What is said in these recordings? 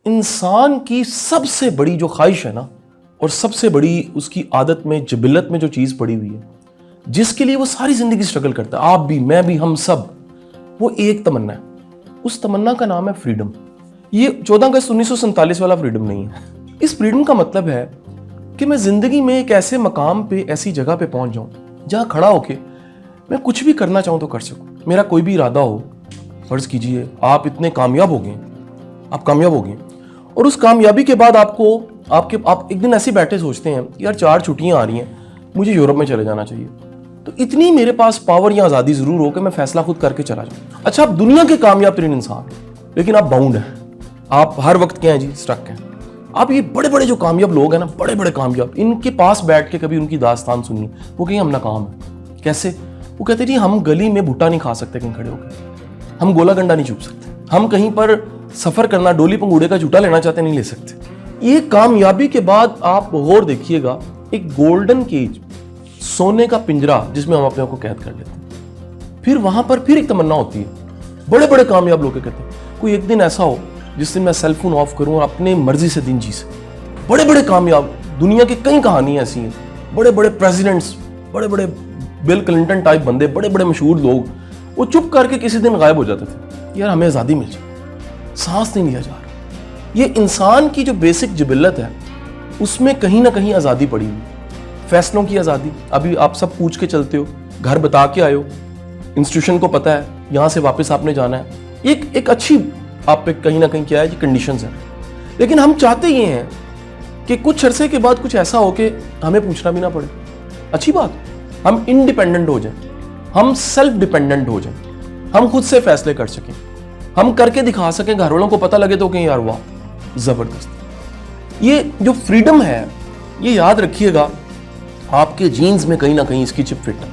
इंसान की सबसे बड़ी जो ख्वाहिश है ना, और सबसे बड़ी उसकी आदत में, जिबिलत में जो चीज़ पड़ी हुई है, जिसके लिए वो सारी ज़िंदगी स्ट्रगल करता है, आप भी, मैं भी, हम सब, वो एक तमन्ना है। उस तमन्ना का नाम है फ्रीडम। ये 14 अगस्त 1947 वाला फ्रीडम नहीं है। इस फ्रीडम का मतलब है कि मैं ज़िंदगी में एक ऐसे मकाम पे, ऐसी जगह पे पहुंच जाऊं जहां खड़ा होके मैं कुछ भी करना चाहूं तो कर सकूं। मेरा कोई भी इरादा हो, फर्ज कीजिए आप इतने कामयाब हो गए, आप कामयाब हो गए, और उस कामयाबी के बाद आप एक दिन ऐसे बैठे सोचते हैं यार 4 छुट्टियां आ रही हैं, मुझे यूरोप में चले जाना चाहिए। तो इतनी मेरे पास पावर या आज़ादी ज़रूर हो कि मैं फैसला खुद करके चला जाऊँ। अच्छा, आप दुनिया के कामयाब तरीन इंसान, लेकिन आप बाउंड हैं, आप हर वक्त क्या हैं जी, स्टक हैं। आप ये बड़े बड़े जो कामयाब लोग हैं ना, बड़े बड़े कामयाब, इनके पास बैठ के कभी उनकी दास्तान सुनिए, वो कहीं हम नाकाम है। कैसे? वो कहते जी हम गली में भुट्टा नहीं खा सकते कहीं खड़े होकर, हम गोला गंडा नहीं चूप सकते, हम कहीं पर सफ़र करना, डोली पंगूड़े का झूठा लेना चाहते नहीं ले सकते। ये कामयाबी के बाद आप गौर देखिएगा, एक गोल्डन केज, सोने का पिंजरा जिसमें हम अपने आप को कैद कर लेते हैं। फिर वहां पर फिर एक तमन्ना होती है, बड़े बड़े कामयाब लोग कहते हैं कोई एक दिन ऐसा हो जिस दिन मैं सेल फोन ऑफ करूं और अपने मर्जी से दिन जी सकूं। बड़े बड़े कामयाब, दुनिया की कई कहानियां ऐसी हैं, बड़े बड़े प्रेसिडेंट्स, बड़े बड़े बिल क्लिंटन टाइप बंदे, बड़े बड़े मशहूर लोग, वो चुप करके किसी दिन गायब हो जाते थे। यार हमें आज़ादी मिल जाए, सांस नहीं लिया जा रहा। ये इंसान की जो बेसिक जिबिलत है उसमें कहीं ना कहीं आज़ादी पड़ी हुई, फैसलों की आज़ादी। अभी आप सब पूछ के चलते हो, घर बता के आए हो, इंस्टीट्यूशन को पता है यहाँ से वापस आपने जाना है, एक अच्छी आप पे कहीं ना कहीं क्या है जी, कंडीशंस हैं। लेकिन हम चाहते ये हैं कि कुछ अरसे के बाद कुछ ऐसा हो कि हमें पूछना भी ना पड़े। अच्छी बात, हम इंडिपेंडेंट हो जाएं, हम सेल्फ डिपेंडेंट हो जाएं, हम खुद से फैसले कर सकें, हम करके दिखा सकें, घर वालों को पता लगे तो कहीं यार वाह जबरदस्त। ये जो फ्रीडम है, ये याद रखिएगा, आपके जीन्स में कहीं ना कहीं इसकी चिप फिट है।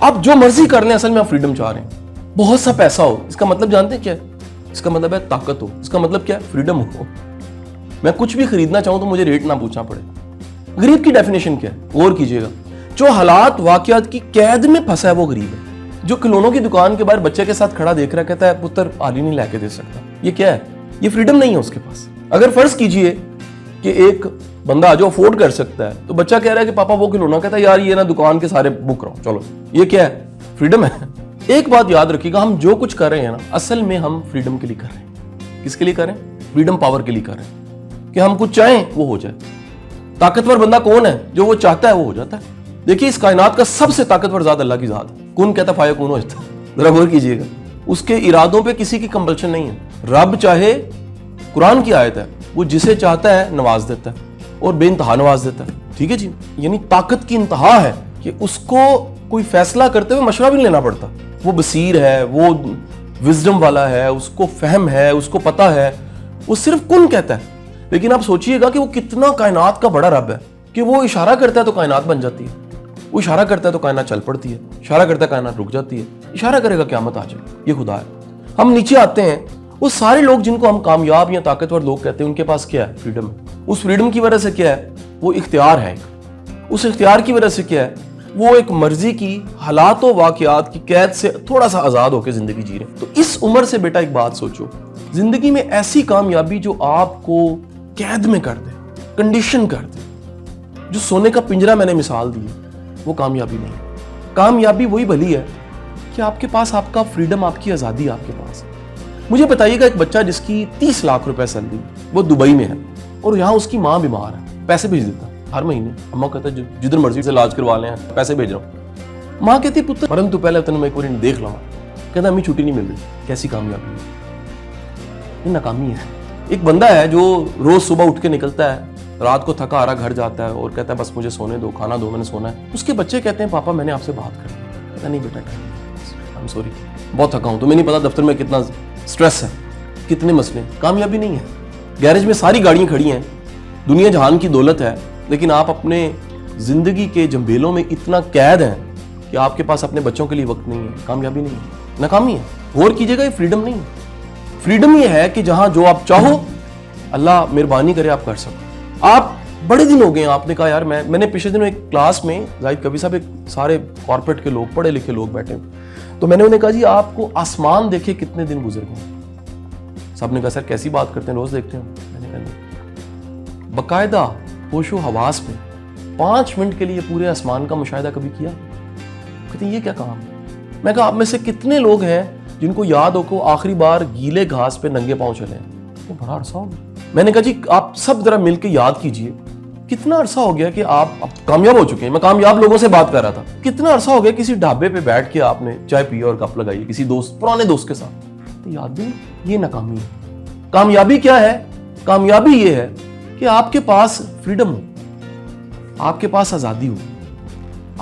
आप जो मर्जी कर लें, असल में आप फ्रीडम चाह रहे हैं। बहुत सा पैसा हो, इसका मतलब जानते हैं क्या है? इसका मतलब है ताकत हो। इसका मतलब क्या है? फ्रीडम हो। मैं कुछ भी खरीदना चाहूं तो मुझे रेट ना पूछना पड़े। गरीब की डेफिनेशन क्या है? गौर कीजिएगा, जो हालात वाकयात की कैद में फंसा है वो गरीब है। जो खिलौनों की दुकान के बाहर बच्चे के साथ खड़ा देख रहा, कहता है पुत्र आली नहीं लाके दे सकता, ये क्या है? ये फ्रीडम नहीं है उसके पास। अगर फर्ज कीजिए कि एक बंदा जो अफोर्ड कर सकता है, तो बच्चा कह रहा है कि पापा वो खिलौना, कहता है यार ये ना दुकान के सारे बुक रहो, चलो, ये क्या है? फ्रीडम है। एक बात याद रखिएगा, हम जो कुछ कर रहे हैं ना, असल में हम फ्रीडम के लिए कर रहे हैं। किसके लिए कर रहे हैं? फ्रीडम पावर के लिए कर रहे हैं कि हम कुछ चाहें वो हो जाए। ताकतवर बंदा कौन है? जो वो चाहता है वो हो जाता है। देखिए, इस कायनात का सबसे ताकतवर ज़ात अल्लाह की ज़ात है। कौन कहता फाया कौन हो जाता है? जरा गौर कीजिएगा, उसके इरादों पे किसी की कंपल्शन नहीं है। रब चाहे, कुरान की आयत है, वो जिसे चाहता है नवाज देता है और बेइंतहा नवाज देता है। ठीक है जी, यानी ताकत की इंतहा है कि उसको कोई फैसला करते हुए मशवरा भी नहीं लेना पड़ता। वो बसीर है, वो विजडम वाला है, उसको फहम है, उसको पता है, वो सिर्फ कुन कहता है। लेकिन आप सोचिएगा कि वो कितना कायनात का बड़ा रब है कि वो इशारा करता है तो कायनात बन जाती है, वो इशारा करता है तो कायनात चल पड़ती है, इशारा करता है कायनात रुक जाती है, इशारा करेगा क़यामत आ जाए। ये खुदा है। हम नीचे आते हैं, वो सारे लोग जिनको हम कामयाब या ताकतवर लोग कहते हैं, उनके पास क्या है? फ्रीडम है। उस फ्रीडम की वजह से क्या है? वो इख्तियार है। उस इख्तियार की वजह से क्या है? वो एक मर्जी की हालात व वाक़यात की कैद से थोड़ा सा आज़ाद होकर ज़िंदगी जी रहे हैं। तो इस उम्र से बेटा एक बात सोचो, ज़िंदगी में ऐसी कामयाबी जो आपको कैद में कर दे, कंडीशन कर दे, जो सोने का पिंजरा मैंने मिसाल दी है, वो कामयाबी नहीं है। कामयाबी वही भली है कि आपके पास आपका फ्रीडम, आपकी आज़ादी आपके पास। मुझे बताइएगा, एक बच्चा जिसकी 30 लाख रुपए सैलरी, वो दुबई में है और यहाँ उसकी माँ बीमार है, पैसे भेज देता हर महीने। अम्मा कहता है जिधर मर्जी से इलाज करवा लें, पैसे भेज रहा हूँ। माँ कहती पुत्र मरन तो पहले तेन मैं एक बार देख लवा। कहता अम्मी छुट्टी नहीं मिल रही। कैसी कामयाबी है? ये नाकामी है। एक बंदा है जो रोज सुबह उठ के निकलता है, रात को थका हारा घर जाता है और कहता है बस मुझे सोने दो, खाना दो, मैंने सोना है। उसके बच्चे कहते हैं पापा मैंने आपसे बात कर ली। कहता नहीं बेटा, आई एम सॉरी, बहुत थका हूँ, तुम्हें नहीं पता दफ्तर में कितना स्ट्रेस है, कितने मसले। कामयाबी नहीं है। गैरेज में सारी गाड़ियां खड़ी हैं, दुनिया जहान की दौलत है, लेकिन आप अपने जिंदगी के जंबेलों में इतना कैद हैं कि आपके पास अपने बच्चों के लिए वक्त नहीं है। कामयाबी नहीं है, नाकामी है। गौर कीजिएगा, ये फ्रीडम नहीं है। फ्रीडम ये है कि जहां जो आप चाहो, अल्लाह मेहरबानी करे आप कर सको। आप बड़े दिन हो गए, आपने कहा यार मैंने पिछले दिनों एक क्लास में, जाहिद कबीर साहब, एक सारे कॉर्पोरेट के लोग, पढ़े लिखे लोग बैठे, तो मैंने उन्हें कहा जी आपको आसमान देखे कितने दिन गुजर गए? साहब ने कहा सर कैसी बात करते हैं, रोज देखते हैं। मैंने कहा नहीं, बाकायदा होशो हवास में 5 मिनट के लिए पूरे आसमान का मुशाहिदा कभी किया? कहते ये क्या काम है? मैं कहा आप में से कितने लोग हैं जिनको याद हो को आखिरी बार गीले घास पे नंगे पांव चले हैं? तो बड़ा अरसा हो गया। मैंने कहा जी आप सब जरा मिलकर याद कीजिए, कितना अरसा हो गया कि आप अब कामयाब हो चुके हैं। मैं कामयाब लोगों से बात कर रहा था। कितना अरसा हो गया किसी ढाबे पे बैठ के आपने चाय पी और गप लगाई किसी दोस्त, पुराने दोस्त के साथ, तो याद भी नहीं। ये नाकामी है। कामयाबी क्या है? कामयाबी ये है कि आपके पास फ्रीडम हो, आपके पास आजादी हो,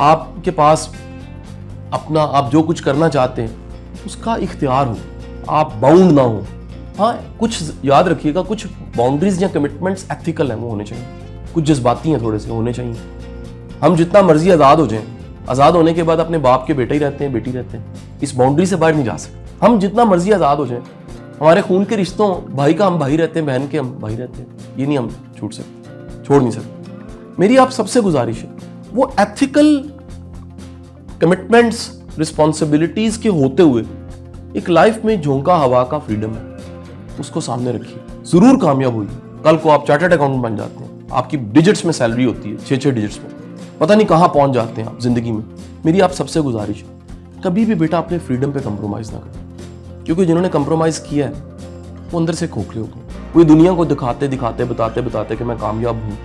आपके पास अपना आप जो कुछ करना चाहते हैं उसका इख्तियार हो, आप बाउंड ना हो। हाँ, कुछ याद रखिएगा, कुछ बाउंड्रीज या कमिटमेंट्स एथिकल हैं, वो होने चाहिए। कुछ जज्बाती हैं, थोड़े से होने चाहिए। हम जितना मर्जी आज़ाद हो जाएं, आज़ाद होने के बाद अपने बाप के बेटे ही रहते हैं, बेटी रहते हैं, इस बाउंड्री से बाहर नहीं जा सकते। हम जितना मर्जी आज़ाद हो जाएं, हमारे खून के रिश्तों, भाई का हम भाई रहते हैं, बहन के हम भाई रहते हैं, ये नहीं हम छोड़ नहीं सकते। मेरी आप सबसे गुजारिश है वो एथिकल कमिटमेंट्स, रिस्पॉन्सिबिलिटीज के होते हुए एक लाइफ में झोंका हवा का फ्रीडम है, उसको सामने रखिए। जरूर कामयाब हुई, कल को आप चार्टर्ड अकाउंटेंट बन जाते हैं, आपकी डिजिट्स में सैलरी होती है, 6 डिजिट्स में, पता नहीं कहाँ पहुंच जाते हैं आप जिंदगी में। मेरी आप सबसे गुजारिश है कभी भी बेटा अपने फ्रीडम पे कंप्रोमाइज ना करें, क्योंकि जिन्होंने कंप्रोमाइज किया है वो अंदर से खोखले हो गए। वो दुनिया को दिखाते दिखाते बताते कि मैं कामयाब हूँ,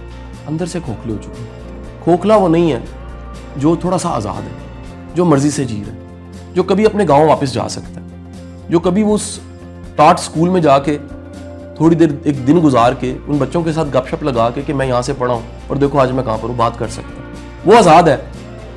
अंदर से खोखले हो चुके हैं। खोखला वो नहीं है जो थोड़ा सा आज़ाद है, जो मर्जी से जी रहा है, जो कभी अपने गाँव वापस जा सकता है, जो कभी वो टाट स्कूल में जाके थोड़ी देर एक दिन गुजार के उन बच्चों के साथ गपशप लगा के कि मैं यहाँ से पढ़ा हूँ और देखो आज मैं कहाँ पर हूँ, बात कर सकता हूँ। वो आज़ाद है।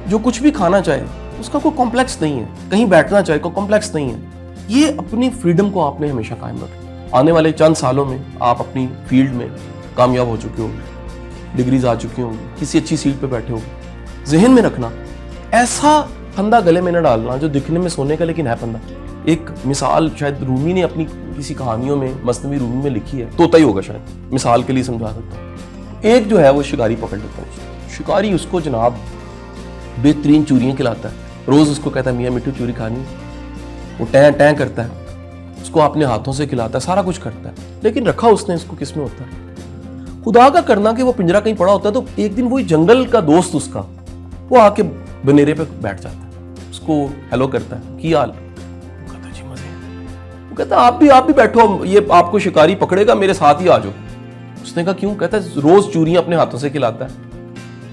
जो कुछ भी खाना चाहे उसका कोई कॉम्प्लेक्स नहीं है, कहीं बैठना चाहे कोई कॉम्प्लेक्स नहीं है। ये अपनी फ्रीडम को आपने हमेशा कायम रखा। आने वाले चंद सालों में आप अपनी फील्ड में कामयाब हो चुके होंगे, डिग्रीज आ चुकी होंगी, किसी अच्छी सीट पर बैठे होंगे। जहन में रखना, ऐसा फंदा गले में न डालना जो दिखने में सोने का लेकिन है फंदा। एक मिसाल शायद रूमी ने अपनी किसी कहानियों में, मसनवी रूमी में लिखी है, तोता ही होगा शायद, मिसाल के लिए समझा सकता हूँ। एक जो है वो शिकारी पकड़ लेता है, शिकारी उसको जनाब बेहतरीन चूरियाँ खिलाता है, रोज़ उसको कहता है मियाँ मिट्टू चूरी खानी, वो टैं टैं करता है, उसको अपने हाथों से खिलाता है, सारा कुछ करता है, लेकिन रखा उसने इसको किस में होता है? खुदा का करना कि वो पिंजरा कहीं पड़ा होता है, तो एक दिन वही जंगल का दोस्त उसका वो आके बनेरे पे बैठ जाता है, उसको हेलो करता है, की हाल? कहता जी मजे। वो कहता आप भी बैठो, ये आपको शिकारी पकड़ेगा, मेरे साथ ही आ जाओ। उसने कहा क्यों? कहता है रोज चूरियां अपने हाथों से खिलाता है,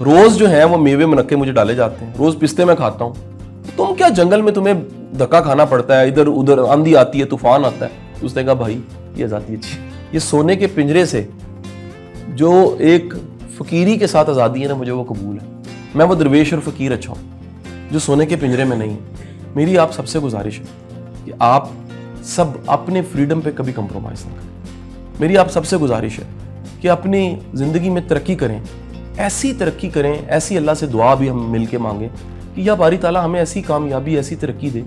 रोज जो है वो मेवे मनक्के मुझे डाले जाते हैं, रोज पिस्ते मैं खाता हूँ, तुम क्या जंगल में तुम्हें धक्का खाना पड़ता है, इधर उधर आंधी आती है, तूफान आता है। उसने कहा भाई ये आज़ादी अच्छी, ये सोने के पिंजरे से जो एक फकीरी के साथ आज़ादी है ना, मुझे वो कबूल है। मैं वो दरवेश और फकीर अच्छा हूँ जो सोने के पिंजरे में नहीं है। मेरी आप सबसे गुजारिश है कि आप सब अपने फ्रीडम पे कभी कंप्रोमाइज़ ना करें। मेरी आप सबसे गुजारिश है कि अपनी ज़िंदगी में तरक्की करें, ऐसी तरक्की करें, ऐसी अल्लाह से दुआ भी हम मिल के मांगें कि या बारी ताला हमें ऐसी कामयाबी, ऐसी तरक्की दे,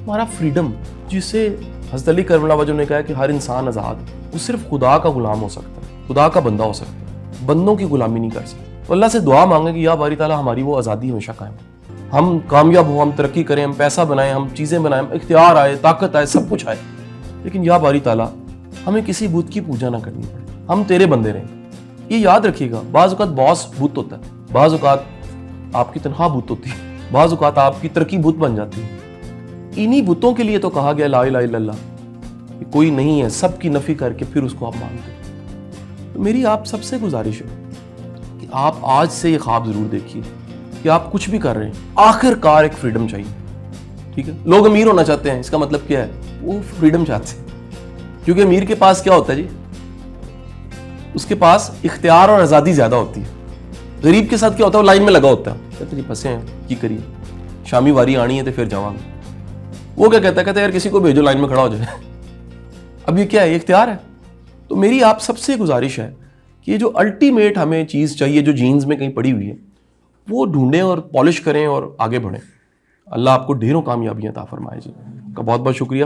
हमारा फ्रीडम, जिसे हज़रत अली करमल्ला वजह ने कहा कि हर इंसान आज़ाद, वो सिर्फ खुदा का गुलाम हो सकता है, खुदा का बंदा हो सकता है, बंदों की गुलामी नहीं कर सकता। तो अल्लाह से दुआ मांगे कि या बारी ताला हमारी वो आज़ादी हमेशा कायम हो, हम कामयाब हो, हम तरक्की करें, हम पैसा बनाएं, हम चीज़ें बनाएं, इख्तियार आए, ताकत आए, सब कुछ आए, लेकिन या बारी ताला हमें किसी बुत की पूजा ना करनी पड़े, हम तेरे बंदे रहें। ये याद रखिएगा, बाज़ औक़ात बॉस बुत होता है, बाज़ औक़ात आपकी तनख्वाह बुत होती है, बाज़ औक़ात आपकी तरक्की बुत बन जाती है। इन्हीं बुतों के लिए तो कहा गया ला इलाहा इल्लल्लाह, कोई नहीं है, सब की नफ़ी करके फिर उसको आप मानते। तो मेरी आप सबसे गुजारिश है कि आप आज से ये ख्वाब ज़रूर देखिए कि आप कुछ भी कर रहे हैं, आखिरकार एक फ्रीडम चाहिए। ठीक है, लोग अमीर होना चाहते हैं, इसका मतलब क्या है? वो फ्रीडम चाहते हैं, क्योंकि अमीर के पास क्या होता है जी, उसके पास इख्तियार और आज़ादी ज़्यादा होती है। गरीब के साथ क्या होता है? वो लाइन में लगा होता है, कहते जी फंसे हैं, की करिए, शामी वारी आनी है तो फिर जावांगे। वो क्या कहता है यार किसी को भेजो लाइन में खड़ा हो जाए। अब ये क्या है? ये इख्तियार है। तो मेरी आप सबसे गुजारिश है कि ये जो अल्टीमेट हमें चीज़ चाहिए, जो जीन्स में कहीं पड़ी हुई है, वो ढूंढें और पॉलिश करें और आगे बढ़ें। अल्लाह आपको ढेरों कामयाबियां अता फरमाए जी। का बहुत बहुत शुक्रिया।